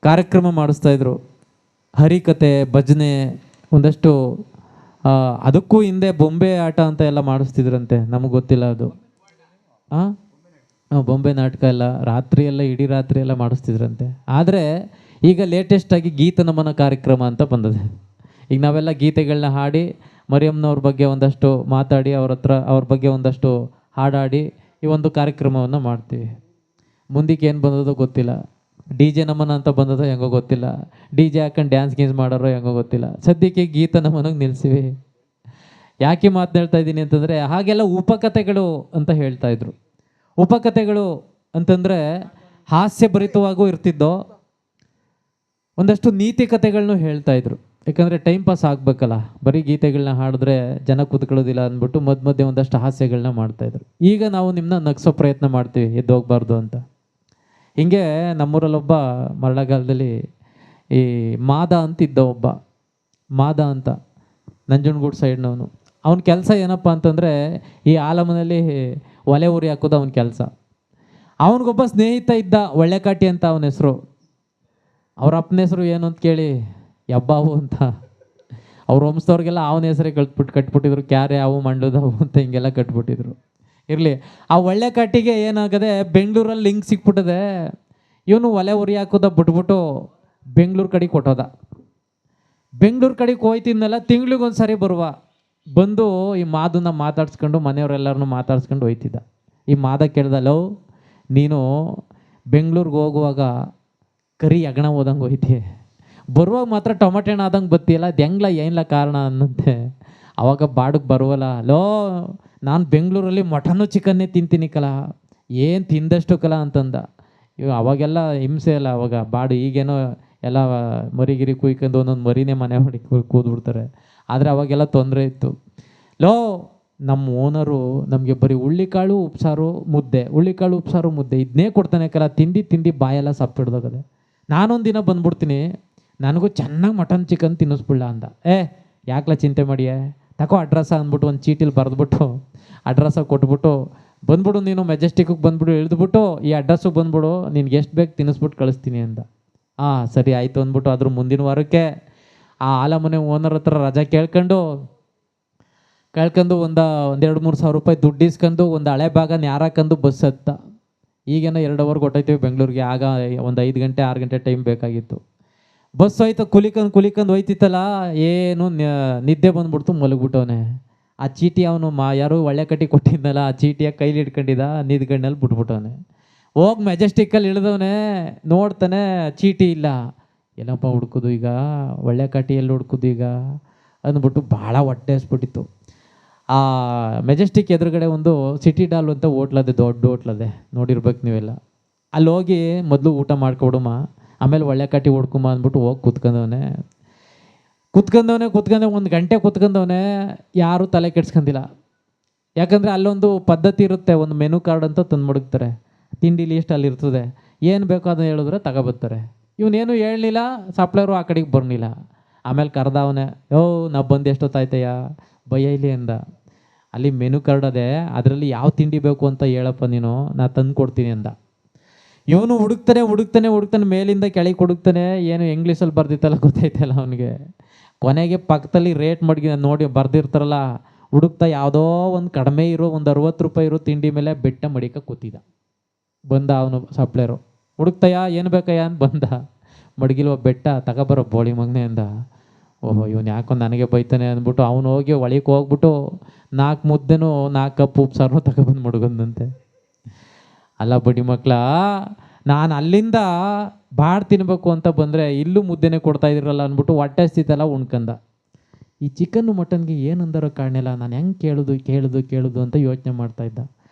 ಕಾರ್ಯಕ್ರಮ ಮಾಡಿಸ್ತಾ ಇದ್ರು. ಹರಿಕತೆ, ಭಜನೆ, ಒಂದಷ್ಟು ಅದಕ್ಕೂ ಹಿಂದೆ ಬೊಂಬೆ ಆಟ ಅಂತ ಎಲ್ಲ ಮಾಡಿಸ್ತಿದ್ರಂತೆ. ನಮಗೆ ಗೊತ್ತಿಲ್ಲ ಅದು. ಬೊಂಬೆ ನಾಟಕ ಎಲ್ಲ ರಾತ್ರಿ ಎಲ್ಲ ಇಡೀ ರಾತ್ರಿ ಎಲ್ಲ ಮಾಡಿಸ್ತಿದ್ರಂತೆ. ಆದರೆ ಈಗ ಲೇಟೆಸ್ಟಾಗಿ ಗೀತ ನಮನ ಕಾರ್ಯಕ್ರಮ ಅಂತ ಬಂದಿದೆ. ಈಗ ನಾವೆಲ್ಲ ಗೀತೆಗಳನ್ನ ಹಾಡಿ ಮರಿಯಮ್ಮನವ್ರ ಬಗ್ಗೆ ಒಂದಷ್ಟು ಮಾತಾಡಿ ಅವ್ರ ಬಗ್ಗೆ ಒಂದಷ್ಟು ಹಾಡಾಡಿ ಈ ಒಂದು ಕಾರ್ಯಕ್ರಮವನ್ನು ಮಾಡ್ತೀವಿ. ಮುಂದಕ್ಕೆ ಏನು ಬಂದದೋ ಗೊತ್ತಿಲ್ಲ. ಡಿ ಜೆ ನಮನ ಅಂತ ಬಂದದೋ ಹೆಂಗೋ ಗೊತ್ತಿಲ್ಲ. ಡಿ ಜೆ ಹಾಕೊಂಡು ಡ್ಯಾನ್ಸ್ ಗೀನ್ಸ್ ಮಾಡೋರೋ ಹೆಂಗೋ ಗೊತ್ತಿಲ್ಲ. ಸದ್ಯಕ್ಕೆ ಗೀತ ನಮನಿಗೆ ನಿಲ್ಲಿಸಿವಿ. ಯಾಕೆ ಮಾತನಾಡ್ತಾ ಇದ್ದೀನಿ ಅಂತಂದರೆ, ಹಾಗೆಲ್ಲ ಉಪಕಥೆಗಳು ಅಂತ ಹೇಳ್ತಾ ಇದ್ರು. ಉಪಕಥೆಗಳು ಅಂತಂದರೆ ಹಾಸ್ಯಭರಿತವಾಗೂ ಇರ್ತಿದ್ದೋ, ಒಂದಷ್ಟು ನೀತಿ ಕಥೆಗಳನ್ನೂ ಹೇಳ್ತಾ ಇದ್ರು. ಯಾಕಂದರೆ ಟೈಮ್ ಪಾಸ್ ಆಗಬೇಕಲ್ಲ, ಬರೀ ಗೀತೆಗಳನ್ನ ಹಾಡಿದ್ರೆ ಜನ ಕೂತ್ಕೊಳ್ಳೋದಿಲ್ಲ ಅಂದ್ಬಿಟ್ಟು ಮಧ್ಯೆ ಒಂದಷ್ಟು ಹಾಸ್ಯಗಳನ್ನ ಮಾಡ್ತಾಯಿದ್ರು. ಈಗ ನಾವು ನಿಮ್ಮನ್ನ ನಗಿಸೋ ಪ್ರಯತ್ನ ಮಾಡ್ತೀವಿ, ಎದ್ದೋಗ್ಬಾರ್ದು ಅಂತ. ಹಿಂಗೆ ನಮ್ಮೂರಲ್ಲೊಬ್ಬ ಮರಳಗಾಲದಲ್ಲಿ ಈ ಮಾದ ಅಂತಿದ್ದ ಒಬ್ಬ, ಮಾದ ಅಂತ, ನಂಜನಗೂಡು ಸೈಡ್ನವನು. ಅವನ ಕೆಲಸ ಏನಪ್ಪ ಅಂತಂದರೆ ಈ ಆಲಮನಲ್ಲಿ ಒಲೆ ಉರಿ ಹಾಕೋದು ಅವನ ಕೆಲಸ. ಅವನಿಗೊಬ್ಬ ಸ್ನೇಹಿತ ಇದ್ದ, ಒಳ್ಳೆಕಾಟಿ ಅಂತ ಅವನ ಹೆಸರು. ಅವ್ರ ಅಪ್ಪನ ಹೆಸರು ಏನು ಅಂತ ಕೇಳಿ, ಯಬ್ಬಾವು ಅಂತ. ಅವ್ರ ವಂಶದವ್ರಿಗೆಲ್ಲ ಅವನ ಹೆಸರೇ ಕಟ್ಬಿಟ್ಟಿದ್ರು. ಕ್ಯಾರೆ ಅವು ಮಂಡುದವು ಅಂತ ಹಿಂಗೆಲ್ಲ ಕಟ್ಬಿಟ್ಟಿದ್ರು. ಇರಲಿ, ಆ ಒಳ್ಳೆ ಕಟ್ಟಿಗೆ ಏನಾಗದೆ ಬೆಂಗಳೂರಲ್ಲಿ ಲಿಂಕ್ ಸಿಕ್ಬಿಟ್ಟದೆ. ಇವನು ಒಲೆ ಉರಿ ಹಾಕೋದ ಬಿಟ್ಬಿಟ್ಟು ಬೆಂಗಳೂರು ಕಡೆಗೆ ಕೊಟ್ಟೋದ. ಬೆಂಗಳೂರು ಕಡೆಗೆ ಹೋಯ್ತಿದ್ನಲ್ಲ, ತಿಂಗ್ಳಿಗೊಂದು ಸರಿ ಬಂದು ಈ ಮಾದನ್ನ ಮಾತಾಡ್ಸ್ಕೊಂಡು ಮನೆಯವರೆಲ್ಲರನ್ನೂ ಮಾತಾಡ್ಸ್ಕೊಂಡು ಹೋಯ್ತಿದ್ದ. ಈ ಮಾದ ಕೇಳ್ದಲ್ಲೋ, ನೀನು ಬೆಂಗಳೂರಿಗೆ ಹೋಗುವಾಗ ಕರಿ ಅಗಣ ಹೋದಂಗೆ ಹೋಯ್ತಿ, ಬರುವಾಗ ಮಾತ್ರ ಟೊಮೆಟೊ ಹಣ್ಣು ಆದಂಗೆ ಬತ್ತಿಯಲ್ಲ, ಅದು ಹೆಂಗ್ಲ ಏನಿಲ್ಲ ಕಾರಣ ಅನ್ನಂತೆ. ಅವಾಗ ಬಾಡಿಗೆ ಬರುವಲ್ಲ, ಲೋ ನಾನು ಬೆಂಗಳೂರಲ್ಲಿ ಮಟನ್ನು ಚಿಕನ್ನೇ ತಿಂತೀನಿ ಕಲ, ಏನು ತಿಂದಷ್ಟು ಕಲ ಅಂತಂದ. ಇವು ಅವಾಗೆಲ್ಲ ಹಿಂಸೆ ಅಲ್ಲ ಅವಾಗ ಬಾಡು. ಈಗೇನೋ ಎಲ್ಲ ಮರಿಗಿರಿ ಕುಯ್ಕೊಂಡು ಒಂದೊಂದು ಮರಿನೇ ಮನೆ ಹೊಡಿ ಕೂದ್ಬಿಡ್ತಾರೆ. ಆದರೆ ಅವಾಗೆಲ್ಲ ತೊಂದರೆ ಇತ್ತು. ಲೋ, ನಮ್ಮ ಓನರು ನಮಗೆ ಬರೀ ಹುಳ್ಳಿಕಾಳು ಉಪ್ಸಾರು ಮುದ್ದೆ, ಹುಳ್ಳಿಕಾಳು ಉಪ್ಸಾರು ಮುದ್ದೆ ಇದನ್ನೇ ಕೊಡ್ತಾನೆ ಕಲ, ತಿಂದು ಬಾಯೆಲ್ಲ ಸಪ್ಪಿಡ್ದೋಗದೆ. ನಾನೊಂದು ದಿನ ಬಂದ್ಬಿಡ್ತೀನಿ, ನನಗೂ ಚೆನ್ನಾಗಿ ಮಟನ್ ಚಿಕನ್ ತಿನ್ನಿಸ್ಬಿಡ್ಲ ಅಂದ. ಯಾಕಲ ಚಿಂತೆ ಮಾಡಿಯೇ, ತಗೋ ಅಡ್ರೆಸ್ಸ ಅಂದ್ಬಿಟ್ಟು ಒಂದು ಚೀಟಿಲಿ ಬರೆದ್ಬಿಟ್ಟು ಅಡ್ರೆಸ್ಸ ಕೊಟ್ಬಿಟ್ಟು, ಬಂದ್ಬಿಡು ನೀನು ಮೆಜೆಸ್ಟಿಕ್ಗೆ ಬಂದ್ಬಿಡು, ಇಳಿದ್ಬಿಟ್ಟು ಈ ಅಡ್ರೆಸ್ಸಿಗೆ ಬಂದ್ಬಿಡು, ನಿನ್ಗೆ ಎಷ್ಟು ಬೇಕು ತಿನ್ನಿಸ್ಬಿಟ್ಟು ಕಳಿಸ್ತೀನಿ ಅಂದ. ಸರಿ ಆಯಿತು ಅಂದ್ಬಿಟ್ಟು ಅದ್ರ ಮುಂದಿನ ವಾರಕ್ಕೆ ಆ ಆಲಮನೆ ಓನರ್ ಹತ್ರ ರಜಾ ಕೇಳ್ಕೊಂಡು ಒಂದೆರಡು ಮೂರು ಸಾವಿರ ರೂಪಾಯಿ ದುಡ್ಡು ಇಸ್ಕೊಂಡು ಒಂದು ಹಳೆ ಭಾಗ ನ್ಯಾರಾಕಂದು ಬಸ್ ಹತ್ತ. ಈಗೇನೋ 2 ಅವರ್ಗೆ ಹೊಟ್ಟೋಯ್ತೀವಿ ಬೆಂಗಳೂರಿಗೆ. ಆಗ ಒಂದು 5 ಗಂಟೆ 6 ಗಂಟೆ ಟೈಮ್ ಬೇಕಾಗಿತ್ತು. ಬಸ್ ಹೋಯ್ತು, ಕುಲಿಕಂದು ಹೋಯ್ತಿತ್ತಲ್ಲ, ಏನು ನಿದ್ದೆ ಬಂದ್ಬಿಡ್ತು, ಮಲಗ್ಬಿಟ್ಟವನೆ. ಆ ಚೀಟಿ ಅವನು ಯಾರು ಒಳ್ಳೆ ಕಟ್ಟಿ ಕೊಟ್ಟಿದ್ದಲ್ಲ, ಆ ಚೀಟಿಯ ಕೈಲಿ ಇಟ್ಕೊಂಡಿದ್ದ, ನಿದ್ಗಣ್ಣಲ್ಲಿ ಬಿಟ್ಬಿಟ್ಟವನೆ. ಹೋಗಿ ಮೆಜೆಸ್ಟಿಕ್ಕಲ್ಲಿ ಇಳಿದವನೇ, ನೋಡ್ತಾನೆ ಚೀಟಿ ಇಲ್ಲ. ಎಲ್ಲಪ್ಪ ಹುಡ್ಕೋದು ಈಗ, ಒಳ್ಳೆ ಕಟ್ಟಿ ಎಲ್ಲಿ ಹುಡ್ಕೋದು ಈಗ ಅಂದ್ಬಿಟ್ಟು ಭಾಳ ಹೊಟ್ಟೆ ಹಸ್ಬಿಟ್ಟಿತ್ತು. ಆ ಮೆಜೆಸ್ಟಿಕ್ ಎದುರುಗಡೆ ಒಂದು ಸಿಟಿ ಡಾಲ್ ಅಂತ ಹೋಟ್ಲದೆ, ದೊಡ್ಡ ಹೋಟ್ಲದೆ, ನೋಡಿರ್ಬೇಕು ನೀವೆಲ್ಲ. ಅಲ್ಲಿ ಹೋಗಿ ಮೊದಲು ಊಟ ಮಾಡ್ಕೊಬಿಡಮ್ಮ, ಆಮೇಲೆ ಒಳ್ಳೆ ಕಟ್ಟಿ ಹೊಡ್ಕೊಂಬ ಅಂದ್ಬಿಟ್ಟು ಹೋಗಿ ಕೂತ್ಕೊಂಡವನೆ 1 ಗಂಟೆ ಕೂತ್ಕೊಂಡವನೆ. ಯಾರೂ ತಲೆ ಕೆಡ್ಸ್ಕೊಂಡಿಲ್ಲ. ಯಾಕಂದರೆ ಅಲ್ಲೊಂದು ಪದ್ಧತಿ ಇರುತ್ತೆ, ಒಂದು ಮೆನು ಕಾರ್ಡ್ ಅಂತ ತಂದು ಮಡಗ್ತಾರೆ, ತಿಂಡಿ ಲೀಸ್ಟ್ ಅಲ್ಲಿ ಇರ್ತದೆ. ಏನು ಬೇಕೋ ಅದನ್ನು ಹೇಳಿದ್ರೆ ತಗೊಬರ್ತಾರೆ. ಇವನೇನು ಹೇಳಲಿಲ್ಲ, ಸಪ್ಲೈರು ಆ ಕಡೆಗೆ ಬರಲಿಲ್ಲ. ಆಮೇಲೆ ಕರೆದವನೇ, ನಾ ಬಂದು ಎಷ್ಟೊತ್ತಾಯ್ತಯ್ಯ ಭಯ ಇಲ್ಲಿ ಅಂದ. ಅಲ್ಲಿ ಮೆನು ಕಾರ್ಡ್ ಅದೇ, ಅದರಲ್ಲಿ ಯಾವ ತಿಂಡಿ ಬೇಕು ಅಂತ ಹೇಳಪ್ಪ ನೀನು, ನಾ ತಂದು ಕೊಡ್ತೀನಿ ಅಂದ. ಇವನು ಹುಡುಕ್ತಾನೆ ಮೇಲಿಂದ ಕೆಳಗೆ ಹುಡುಕ್ತಾನೆ. ಏನು ಇಂಗ್ಲೀಷಲ್ಲಿ ಬರ್ದಿತ್ತಲ್ಲ ಗೊತ್ತಾಯ್ತಲ್ಲ ಅವನಿಗೆ. ಕೊನೆಗೆ ಪಕ್ಕದಲ್ಲಿ ರೇಟ್ ನೋಡಿ ಬರ್ದಿರ್ತಾರಲ್ಲ, ಹುಡುಕ್ತಾ ಯಾವುದೋ ಒಂದು ಕಡಿಮೆ ಇರೋ ಒಂದು 60 ರೂಪಾಯಿ ಇರೋ ತಿಂಡಿ ಮೇಲೆ ಬೆಟ್ಟ ಮಡಿಕ ಕೂತಿದ್ದ. ಬಂದ ಅವನು ಸಪ್ಲೈರು, ಹುಡುಕ್ತಾಯ ಏನು ಬೇಕಯ್ಯ ಅಂತ ಬಂದ. ಮಡಗಿಲ್ವ ಬೆಟ್ಟ, ತಗೊಬರೋ ಬೋಳಿ ಮಗನೆ ಅಂದ. ಓಹೋ, ಇವನು ಯಾಕೊಂದು ನನಗೆ ಬೈತಾನೆ ಅಂದ್ಬಿಟ್ಟು ಅವನು ಹೋಗಿ ಒಳಗೆ ಹೋಗ್ಬಿಟ್ಟು 4 ಮುದ್ದೆನೂ 4 ಕಪ್ ಉಪ್ಸಾರು ತಗೊಬಂದು ಮಡಗಂದಂತೆ. ಅಲ್ಲ ಬಡಿ ಮಕ್ಕಳ, ನಾನು ಅಲ್ಲಿಂದ ಬಾಡ್ ತಿನ್ಬೇಕು ಅಂತ ಬಂದರೆ ಇಲ್ಲೂ ಮುದ್ದೆನೇ ಕೊಡ್ತಾ ಇದ್ರಲ್ಲ ಅಂದ್ಬಿಟ್ಟು ಹೊಟ್ಟೆ ಹಸ್ತಿತ್ತಲ್ಲ ಉಣ್ಕಂದ. ಈ ಚಿಕನ್ನು ಮಟನ್ಗೆ ಏನಂದಾರೋ ಕಾಣಿಲ್ಲ, ನಾನು ಹೆಂಗೆ ಕೇಳೋದು ಅಂತ ಯೋಚನೆ ಮಾಡ್ತಾಯಿದ್ದ.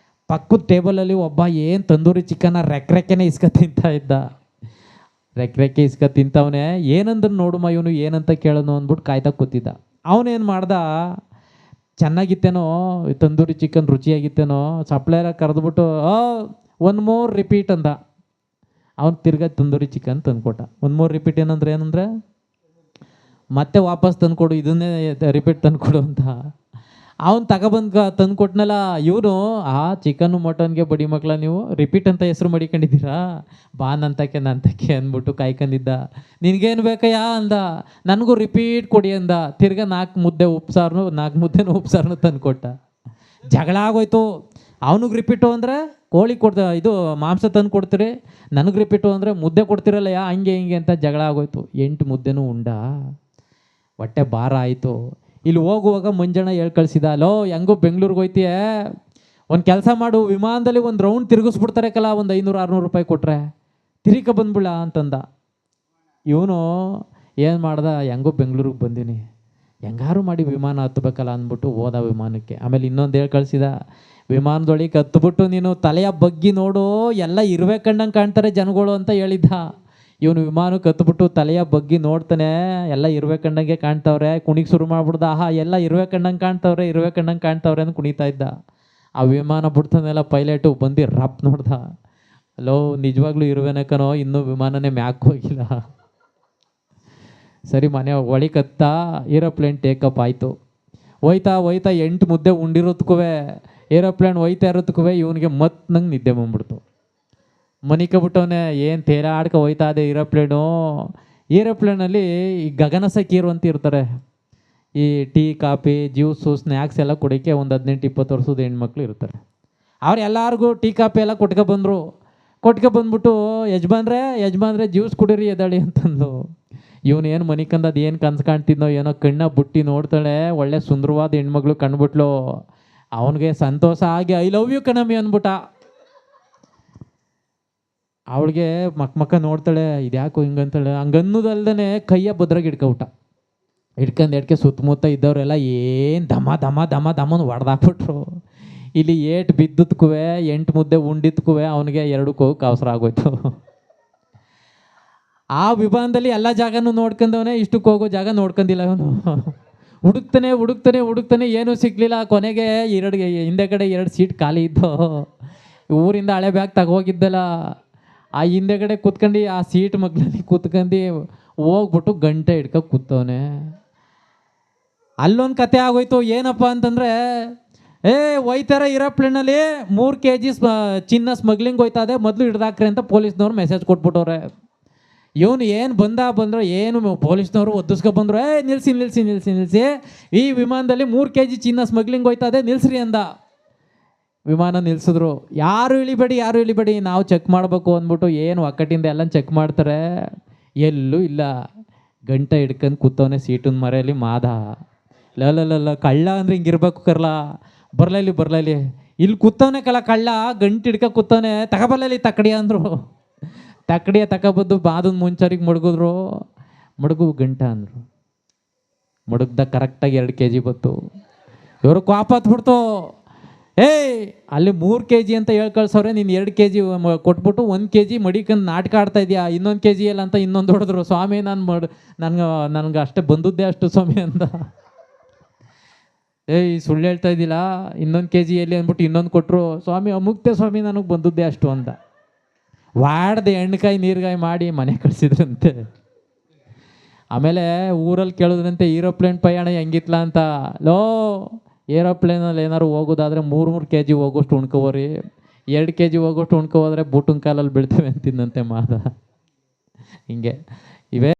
ಪಕ್ಕದ ಟೇಬಲಲ್ಲಿ ಒಬ್ಬ ಏನು ತಂದೂರಿ ಚಿಕನ್ನ ರೆಕ್ಕೆನೇ ಇಸ್ಕ ತಿಂತಾ ಇದ್ದ. ರೆಕ್ಕೆ ಇಸ್ಕ ತಿಂತವನೇ. ಏನಂದ್ರೆ ನೋಡುಮ ಇವನು ಏನಂತ ಕೇಳೋನು ಅಂದ್ಬಿಟ್ಟು ಕಾಯ್ತಾ ಕೂತಿದ್ದ. ಅವನೇನು ಮಾಡ್ದ, ಚೆನ್ನಾಗಿತ್ತೇನೋ ತಂದೂರಿ ಚಿಕನ್, ರುಚಿಯಾಗಿತ್ತೇನೋ, ಸಪ್ಲೈರ ಕರೆದ್ಬಿಟ್ಟು 1 more ರಿಪೀಟ್ ಅಂದ. ಅವ್ನು ತಿರ್ಗಾ ತಂದೂರಿ ಚಿಕನ್ ತಂದುಕೊಟ್ಟ. 1 more ರಿಪೀಟ್ ಏನಂದ್ರೆ ಮತ್ತೆ ವಾಪಸ್ ತಂದುಕೊಡು, ಇದನ್ನೇ ರಿಪೀಟ್ ತಂದುಕೊಡು ಅಂತ. ಅವ್ನು ತಗೊಬಂದು ತಂದು ಕೊಟ್ನಲ್ಲ ಇವನು, ಆ ಚಿಕನ್ನು ಮಟನ್ಗೆ ಬಡಿ ಮಕ್ಕಳ ನೀವು ರಿಪೀಟ್ ಅಂತ ಹೆಸರು ಮಡಿಕೊಂಡಿದ್ದೀರಾ, ಬಾ ನಂತಕ್ಕೆ ನಂತಕ್ಕೆ ಅಂದ್ಬಿಟ್ಟು ಕಾಯ್ಕೊಂಡಿದ್ದ. ನಿನಗೇನು ಬೇಕಯ್ಯ ಅಂದ, ನನಗೂ ರಿಪೀಟ್ ಕೊಡಿ ಅಂದ. ತಿರ್ಗಾ 4 ಮುದ್ದೆ ಉಪ್ಸಾರನು 4 ಮುದ್ದೆನೂ ಉಪ್ಸಾರನು ತಂದು ಕೊಟ್ಟ. ಜಗಳ ಆಗೋಯ್ತು. ಅವನಿಗೆ ರಿಪೀಟು ಅಂದರೆ ಕೋಳಿ ಇದು ಮಾಂಸ ತಂದು ಕೊಡ್ತೀರಿ, ನನಗೆ ರಿಪೀಟು ಅಂದರೆ ಮುದ್ದೆ ಕೊಡ್ತಿರಲ್ಲ ಹಂಗೆ ಹಿಂಗೆ ಅಂತ ಜಗಳ ಆಗೋಯ್ತು. 8 ಮುದ್ದೆನೂ ಉಂಡ, ಹೊಟ್ಟೆ ಭಾರ ಆಯಿತು. ಇಲ್ಲಿ ಹೋಗುವಾಗ ಮಂಜಣ್ಣ ಹೇಳಿ ಕಳಿಸಿದ, ಲೋ ಹೆಂಗೋ ಬೆಂಗ್ಳೂರಿಗೆ ಹೋಯ್ತೀಯ, ಒಂದು ಕೆಲಸ ಮಾಡು, ವಿಮಾನದಲ್ಲಿ ಒಂದು ರೌಂಡ್ ತಿರುಗಿಸ್ಬಿಡ್ತಾರೆ ಕಲ, ಒಂದು 500-600 ರೂಪಾಯಿ ಕೊಟ್ಟರೆ ತಿರುಗ ಬಂದ್ಬಿಡ ಅಂತಂದ. ಇವನು ಏನು ಮಾಡ್ದ, ಹೆಂಗೋ ಬೆಂಗ್ಳೂರಿಗೆ ಬಂದೀನಿ, ಹೆಂಗಾರು ಮಾಡಿ ವಿಮಾನ ಹತ್ತಬೇಕಲ್ಲ ಅಂದ್ಬಿಟ್ಟು ಹೋದ ವಿಮಾನಕ್ಕೆ. ಆಮೇಲೆ ಇನ್ನೊಂದು ಹೇಳಿ ಕಳಿಸಿದ, ವಿಮಾನದೊಳಗೆ ಹತ್ಬಿಟ್ಟು ನೀನು ತಲೆಯ ಬಗ್ಗಿ ನೋಡು, ಎಲ್ಲ ಇರುವೆ ಕಂಡಂಗೆ ಕಾಣ್ತಾರೆ ಜನಗಳು ಅಂತ ಹೇಳಿದ್ದ. ಇವನು ವಿಮಾನಕ್ಕೆ ಹತ್ಬಿಟ್ಟು ತಲೆಯ ಬಗ್ಗಿ ನೋಡ್ತಾನೆ, ಎಲ್ಲ ಇರುವೆ ಕಂಡಂಗೆ ಕಾಣ್ತವ್ರೆ, ಕುಣಿಗೆ ಶುರು ಮಾಡ್ಬಿಡ್ದ. ಎಲ್ಲ ಇರುವೆ ಕಂಡಂಗೆ ಕಾಣ್ತವ್ರೆ, ಇರುವೆ ಕಂಡಂಗೆ ಕಾಣ್ತವ್ರೆ ಅಂತ ಕುಣಿತಾ ಇದ್ದ. ಆ ವಿಮಾನ ಬಿಡ್ತಾನೆಲ್ಲ ಪೈಲಟು ಬಂದು ರಪ್ ನೋಡ್ದ, ಅಲೋ ನಿಜವಾಗ್ಲೂ ಇರುವೆನಕನೋ, ಇನ್ನೂ ವಿಮಾನನೇ ಮ್ಯಾಕ್ ಹೋಗಿಲ್ಲ. ಸರಿ ಮನೆ ಒಳಿಕತ್ತ ಏರೋಪ್ಲೇನ್ ಟೇಕಪ್ ಆಯಿತು. ಹೋಯ್ತಾ 8 ಮುದ್ದೆ ಉಂಡಿರೋದ್ಕೂ ಏರೋಪ್ಲೇನ್ ಹೋಯ್ತಾ ಇರೋದಕ್ಕೂ ಇವನಿಗೆ ನಂಗೆ ನಿದ್ದೆ ಬಂದ್ಬಿಡ್ತು. ಮನಿಕಬಿಟ್ಟವನೇ, ಏನು ತೇಲಾಡ್ಕ ಹೋಯ್ತಾ ಇದೆ ಏರೋಪ್ಲೇನಲ್ಲಿ ಈ ಗಗನ ಸಖೀರು ಅಂತ ಇರ್ತಾರೆ, ಈ ಟೀ ಕಾಫಿ ಜ್ಯೂಸು ಸ್ನ್ಯಾಕ್ಸ್ ಎಲ್ಲ ಕುಡಿಯೋಕ್ಕೆ ಒಂದು 18-20 ವರ್ಷದ ಹೆಣ್ಮಕ್ಳು ಇರ್ತಾರೆ. ಅವ್ರು ಎಲ್ಲರಿಗೂ ಟೀ ಕಾಫಿ ಎಲ್ಲ ಕೊಟ್ಕೊಬಂದ್ಬಿಟ್ಟು ಯಜಮಾನ್ರೆ ಜ್ಯೂಸ್ ಕುಡೀರಿ ಎದಳಿ ಅಂತಂದು. ಇವನು ಏನು ಮನಿಕಂದು ಅದು ಏನು ಕನ್ಸು ಕಾಣ್ತಿದ್ನೋ ಏನೋ, ಕಣ್ಣ ಬುಟ್ಟಿ ನೋಡ್ತಾಳೆ, ಒಳ್ಳೆ ಸುಂದರವಾದ ಹೆಣ್ಮಗಳು ಕಂಡುಬಿಟ್ಲು. ಅವನಿಗೆ ಸಂತೋಷ ಆಗಿ ಐ ಲವ್ ಯು ಕಣಮಿ ಅಂದ್ಬಿಟ್ಟ. ಅವಳಿಗೆ ಮಕ್ಕ ನೋಡ್ತಾಳೆ, ಇದ್ಯಾಕೋ ಹಿಂಗಂತಾಳೆ. ಹಂಗನ್ನೋದಲ್ದೇ ಕೈಯ ಬದ್ರಾಗ ಹಿಡ್ಕೊಂಡು ಸುತ್ತಮುತ್ತ ಇದ್ದವರೆಲ್ಲ ಏನು ದಮನ ಹೊಡೆದಾಕ್ಬಿಟ್ರು. ಇಲ್ಲಿ ಏಟು ಬಿದ್ದದ್ಕೂ 8 ಮುದ್ದೆ ಉಂಡಿದ್ಕೂ ಅವನಿಗೆ 2 ಹೋಗಕ್ಕೆ ಅವಸರ ಆಗೋಯ್ತು. ಆ ವಿಮಾನದಲ್ಲಿ ಎಲ್ಲ ಜಾಗನೂ ನೋಡ್ಕೊಂಡವನೇ, ಇಷ್ಟಕ್ಕೆ ಹೋಗೋ ಜಾಗ ನೋಡ್ಕೊಂಡಿಲ್ಲ ಅವನು. ಹುಡುಕ್ತಾನೆ ಏನೂ ಸಿಗ್ಲಿಲ್ಲ. ಕೊನೆಗೆ ಹಿಂದೆ ಕಡೆ 2 ಸೀಟ್ ಖಾಲಿ ಇದ್ದು, ಊರಿಂದ ಹಳೆ ಬ್ಯಾಗ್ ತಗೋಗಿದ್ದಲ್ಲ, ಆ ಹಿಂದೆಗಡೆ ಕೂತ್ಕೊಂಡು ಆ ಸೀಟ್ ಮಗ್ಳಲ್ಲಿ ಕೂತ್ಕೊಂಡು ಹೋಗ್ಬಿಟ್ಟು ಗಂಟೆ ಹಿಡ್ಕೊಂಡು ಕೂತವನೆ. ಅಲ್ಲೊಂದು ಕತೆ ಆಗೋಯ್ತು. ಏನಪ್ಪ ಅಂತಂದರೆ, ಹೋಯ್ತಾರೆ ಏರೋಪ್ಲೇನಲ್ಲಿ 3 kg ಚಿನ್ನ ಸ್ಮಗ್ಲಿಂಗ್ ಹೋಯ್ತದೆ, ಮೊದಲು ಹಿಡ್ದಾಕ್ರಿ ಅಂತ ಪೊಲೀಸ್ನವ್ರು ಮೆಸೇಜ್ ಕೊಟ್ಬಿಟ್ಟವ್ರೆ. ಇವನು ಏನು ಬಂದ್ರು ಏನು ಪೊಲೀಸ್ನವರು ಒದ್ದಿಸ್ಕೊಬಂದ್ರು, ನಿಲ್ಲಿಸಿ, ಈ ವಿಮಾನದಲ್ಲಿ 3 kg ಚಿನ್ನ ಸ್ಮಗ್ಲಿಂಗ್ ಹೋಯ್ತದೆ, ನಿಲ್ಲಿಸ್ರಿ ಅಂದ. ವಿಮಾನ ನಿಲ್ಲಿಸಿದ್ರು. ಯಾರು ಇಳಿಬೇಡಿ, ನಾವು ಚೆಕ್ ಮಾಡಬೇಕು ಅಂದ್ಬಿಟ್ಟು ಏನು ಒಕ್ಕಟ್ಟಿಂದ ಎಲ್ಲ ಚೆಕ್ ಮಾಡ್ತಾರೆ, ಎಲ್ಲೂ ಇಲ್ಲ. ಗಂಟೆ ಹಿಡ್ಕೊಂಡು ಕೂತವನೇ ಸೀಟಿನ ಮರೆಯಲ್ಲಿ ಮಾದ. ಲಲ್ಲ ಕಳ್ಳ ಅಂದ್ರೆ ಹಿಂಗಿರ್ಬೇಕು ಕರ್ಲ, ಬರ್ಲಲ್ಲಿ ಇಲ್ಲಿ ಕೂತವನೇ ಕಳ್ಳ, ಗಂಟೆ ಹಿಡ್ಕೊಂಡು ಕೂತವನೇ, ತಗೊಬರ್ಲಲ್ಲಿ ತಕ್ಕಡಿ ಅಂದರು. ತಕ್ಕಡಿಯ ತಗೊಬದ್ದು ಬಾದನ್ ಮುಂಚರಿಗೆ ಮಡಗು ಗಂಟ ಅಂದರು. ಮಡಗ್ದ ಕರೆಕ್ಟಾಗಿ 2 kg ಬತ್ತು. ಇವರು ಕೋಪ ಹತ್ಬಿಡ್ತು. ಅಲ್ಲಿ 3 kg ಅಂತ ಹೇಳಿ ಕಳ್ಸವ್ರೆ, ನೀನು 2 kg ಕೊಟ್ಬಿಟ್ಟು 1 kg ಮಡಿಕಂದು ನಾಟಕ ಆಡ್ತಾ ಇದೆಯಾ, ಇನ್ನೊಂದು kg ಎಲ್ಲ ಅಂತ ಇನ್ನೊಂದು ಹೊಡೆದ್ರು. ಸ್ವಾಮಿ ನನಗೆ ಅಷ್ಟೇ ಬಂದದ್ದೇ ಅಷ್ಟು ಸ್ವಾಮಿ ಅಂತ. ಸುಳ್ಳು ಹೇಳ್ತಾ ಇದ್ದಿಲ್ಲ, ಇನ್ನೊಂದು kg ಎಲ್ಲಿ ಅಂದ್ಬಿಟ್ಟು ಇನ್ನೊಂದು ಕೊಟ್ಟರು. ಸ್ವಾಮಿ ಅಮುಕ್ತೆ ಸ್ವಾಮಿ, ನನಗೆ ಬಂದದ್ದೇ ಅಷ್ಟು ಅಂತ. ವಾಡ್ದೆ ಎಣ್ಣೆಕಾಯಿ ನೀರ್ಗಾಯಿ ಮಾಡಿ ಮನೆ ಕಳಿಸಿದ್ರಂತೆ. ಆಮೇಲೆ ಊರಲ್ಲಿ ಕೇಳಿದ್ರಂತೆ ಏರೋಪ್ಲೇನ್ ಪ್ರಯಾಣ ಹೆಂಗಿತ್ಲ ಅಂತ. ಏರೋಪ್ಲೇನಲ್ಲಿ ಏನಾದ್ರು ಹೋಗೋದಾದ್ರೆ 3 kg ಹೋಗೋಷ್ಟು ಉಣ್ಕೋರಿ, 2 kg ಹೋಗೋಷ್ಟು ಉಣ್ಕೋದ್ರೆ ಬೂಟನ್ ಕಾಲಲ್ಲಿ ಬೀಳ್ತೇವೆ ಅಂತಿದ್ದಂತೆ ಮಾದ. ಹಿಂಗೆ ಇವೇ